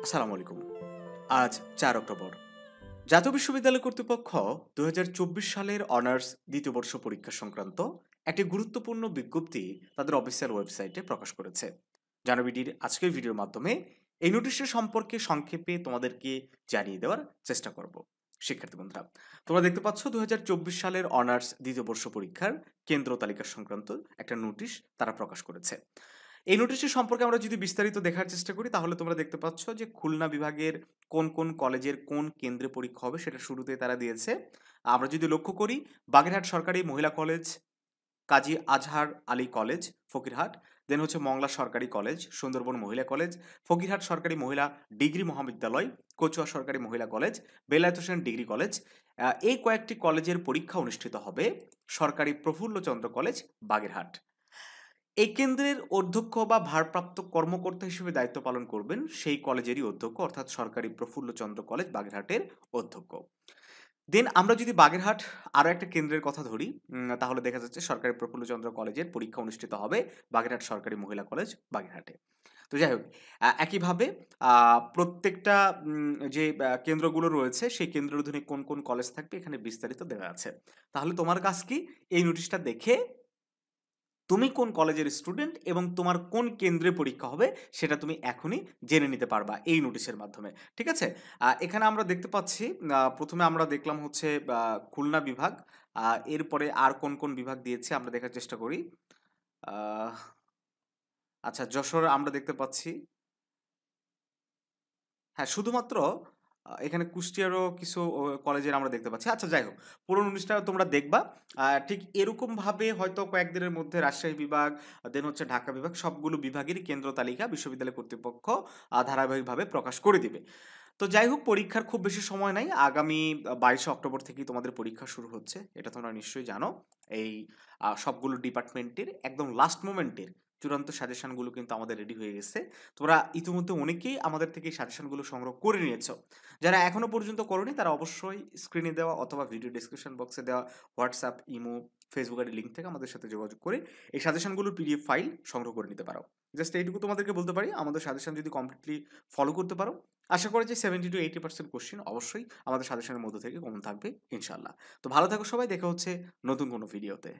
আসসালামু আলাইকুম। আজ ৪ অক্টোবর। জাতীয় বিশ্ববিদ্যালয় কর্তৃপক্ষ ২০২৪ সালের অনার্স দ্বিতীয় বর্ষ পরীক্ষা সংক্রান্ত একটি গুরুত্বপূর্ণ বিজ্ঞপ্তি তাদের অফিসিয়াল ওয়েবসাইটে প্রকাশ করেছে। জানাবিডির আজকের ভিডিওর মাধ্যমে এই নোটিশের সম্পর্কে সংক্ষেপে তোমাদেরকে জানিয়ে দেওয়ার চেষ্টা করব। শিক্ষার্থী বন্ধুরা, তোমরা দেখতে পাচ্ছ ২০২৪ সালের অনার্স দ্বিতীয় বর্ষ পরীক্ষার কেন্দ্র তালিকা সংক্রান্ত একটা নোটিশ তারা প্রকাশ করেছে। এই নোটিশটি সম্পর্কে আমরা যদি বিস্তারিত দেখার চেষ্টা করি তাহলে তোমরা দেখতে পাচ্ছ যে খুলনা বিভাগের কোন কোন কলেজের কোন কেন্দ্রে পরীক্ষা হবে সেটা শুরুতেই তারা দিয়েছে। আমরা যদি লক্ষ্য করি, বাগেরহাট সরকারি মহিলা কলেজ, কাজী আজহার আলী কলেজ ফকিরহাট, দেন হচ্ছে মংলা সরকারি কলেজ, সুন্দরবন মহিলা কলেজ, ফকিরহাট সরকারি মহিলা ডিগ্রি মহাবিদ্যালয়, কচুয়া সরকারি মহিলা college, Belayet Hossain degree college. এই কয়েকটি কলেজের পরীক্ষা অনুষ্ঠিত হবে সরকারি প্রফুল্লচন্দ্র কলেজ বাগেরহাট। এই কেন্দ্রের অধ্যক্ষ বা ভারপ্রাপ্ত কর্মকর্তা হিসেবে দায়িত্ব পালন করবেন সেই কলেজেরই অধ্যক্ষ, অর্থাৎ সরকারি প্রফুল্লচন্দ্র কলেজ বাগেরহাটের অধ্যক্ষ। দেন আমরা যদি বাগেরহাট আরও একটা কেন্দ্রের কথা ধরি, তাহলে দেখা যাচ্ছে সরকারি প্রফুল্লচন্দ্র কলেজের পরীক্ষা অনুষ্ঠিত হবে বাগেরহাট সরকারি মহিলা কলেজ বাগেরহাটে। তো যাই হোক, একইভাবে প্রত্যেকটা যে কেন্দ্রগুলো রয়েছে সেই কেন্দ্রের অধীনে কোন কোন কলেজ থাকবে এখানে বিস্তারিত দেওয়া আছে। তাহলে তোমার কাজ কি, এই নোটিশটা দেখে তুমি কোন কলেজের স্টুডেন্ট এবং তোমার কোন কেন্দ্রে পরীক্ষা হবে সেটা তুমি এখনই জেনে নিতে পারবা এই নোটিশের মাধ্যমে। ঠিক আছে? এখানে আমরা দেখতে পাচ্ছি, প্রথমে আমরা দেখলাম হচ্ছে খুলনা বিভাগ। এরপরে আর কোন কোন বিভাগ দিয়েছে আমরা দেখার চেষ্টা করি। আহ, আচ্ছা, যশোর আমরা দেখতে পাচ্ছি। হ্যাঁ, শুধুমাত্র এখানে কুষ্টিয়ারও কিছু কলেজের আমরা দেখতে পাচ্ছি। আচ্ছা, যাই হোক, পুরো অনুষ্ঠানটা তোমরা দেখবা। ঠিক এরকমভাবে হয়তো কয়েকদিনের মধ্যে রাজশাহী বিভাগ, দেন হচ্ছে ঢাকা বিভাগ, সবগুলো বিভাগেরই কেন্দ্র তালিকা বিশ্ববিদ্যালয় কর্তৃপক্ষ ধারাবাহিকভাবে প্রকাশ করে দিবে। তো যাই হোক, পরীক্ষার খুব বেশি সময় নাই। আগামী ২২শে অক্টোবর থেকেই তোমাদের পরীক্ষা শুরু হচ্ছে। এটা তোমরা নিশ্চয়ই জানো। এই সবগুলো ডিপার্টমেন্টের একদম লাস্ট মোমেন্টের চূড়ান্ত সাজেশনগুলো কিন্তু আমাদের রেডি হয়ে গেছে। তোমরা ইতিমধ্যে অনেকেই আমাদের থেকে এই সাজেশনগুলো সংগ্রহ করে নিয়েছো। যারা এখনো পর্যন্ত করোনি তারা অবশ্যই স্ক্রিনে দেওয়া অথবা ভিডিও ডেসক্রিপশন বক্সে দেওয়া হোয়াটসঅ্যাপ, ইমো, ফেসবুক এর লিঙ্ক থেকে আমাদের সাথে যোগাযোগ করে এই সাজেশনগুলোর পিডিএফ ফাইল সংগ্রহ করে নিতে পারো। জাস্ট এইটুকু তোমাদেরকে বলতে পারি, আমাদের সাজেশন যদি কমপ্লিটলি ফলো করতে পারো, আশা করি যে 70-80% কোশ্চেন অবশ্যই আমাদের সাজেশনের মধ্য থেকে কমন থাকবে ইনশাল্লাহ। তো ভালো থাকো সবাই, দেখা হচ্ছে নতুন কোনো ভিডিওতে।